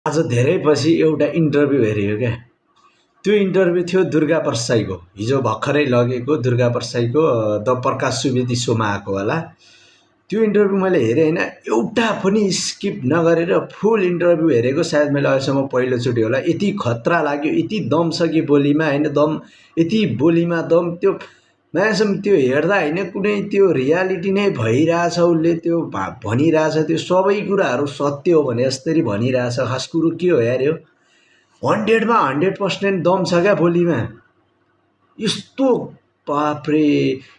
आज धेरै पछि एउटा इन्टरभ्यू हेऱ्यो क्या। त्यो इन्टरभ्यू थियो दुर्गा परसाईको, हिजो भर्खरै लगेको दुर्गा परसाईको द प्रकाश सुवेदी सोमा आएको होला। त्यो इन्टरभ्यू मैले हेरेँ होइन, एउटा पनि स्किप नगरेर फुल इन्टरभ्यू हेरेको सायद मैले अहिलेसम्म पहिलोचोटि होला। यति खतरा लाग्यो, यति दम छ कि बोलीमा होइन, दम यति बोलीमा दम। त्यो म्यासम त्यो हेर्दा होइन कुनै त्यो रियालिटी नै भइरहेछ, उसले त्यो भनिरहेछ, त्यो सबै कुराहरू सत्य हो भने जस्तै भनिरहेछ। खास कुरो के हो यार, यो 100मा 100% दम छ क्या बोलीमा। यस्तो बाफ्रे,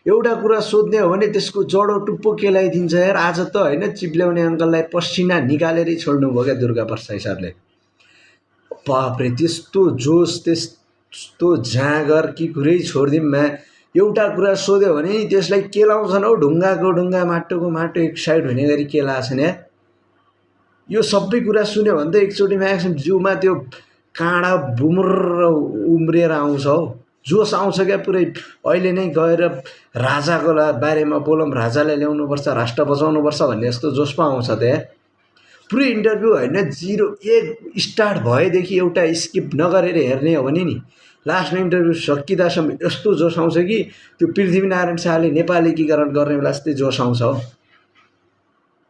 एउटा कुरा सोध्ने हो भने त्यसको जडो टुप्पो केलाइदिन्छ यार। आज त होइन चिप्ल्याउने अङ्कललाई पसिना निकालेरै छोड्नुभयो क्या दुर्गा परसाई सरले। बाफ्रे, त्यस्तो जोस, त्यस्तो जाँगर कि कुरै छोडिदिउँ। एउटा कुरा सोध्यो भने त्यसलाई केलाउँछन् हौ, ढुङ्गाको ढुङ्गा, माटोको माटो एक साइड हुने गरी केलाछन् या। यो सबै कुरा सुन्यो भने त एकचोटि म्याक्सिमम जिउमा त्यो काँडा बुमुर्र उम्रिएर आउँछ हौ, जोस आउँछ क्या पुरै। अहिले नै गएर राजाको बारेमा बोलौँ, राजालाई ल्याउनुपर्छ, राष्ट्र बचाउनुपर्छ भन्ने जस्तो जोस पो आउँछ त यार। पुरै इन्टरभ्यू होइन, 0-1 स्टार्ट भएदेखि एउटा स्किप नगरेर हेर्ने हो भने नि लास्टमा इन्टरभ्यू सकिँदासम्म यस्तो जोस आउँछ कि त्यो पृथ्वीनारायण शाहले नेपाल एकीकरण गर्ने बेला जस्तै जोस आउँछ हो।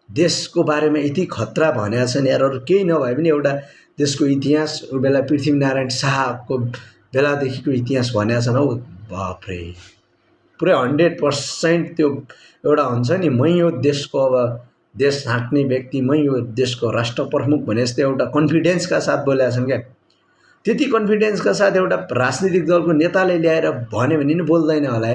देशको बारेमा यति खतरा भनेका छन् यार, अरू केही नभए पनि एउटा देशको इतिहास बेला पृथ्वीनारायण शाहको बेलादेखिको इतिहास भनेका छन् हौ। बाफ्रे, पुरै 100% त्यो एउटा हुन्छ नि, मै यो देशको अब देश हाँक्ने व्यक्ति, मै यो देशको राष्ट्र प्रमुख भने जस्तै एउटा कन्फिडेन्सका साथ बोलेका छन् क्या। त्यति कन्फिडेन्सका साथ एउटा राजनीतिक दलको नेताले ल्याएर भन्यो भने नि बोल्दैन होला।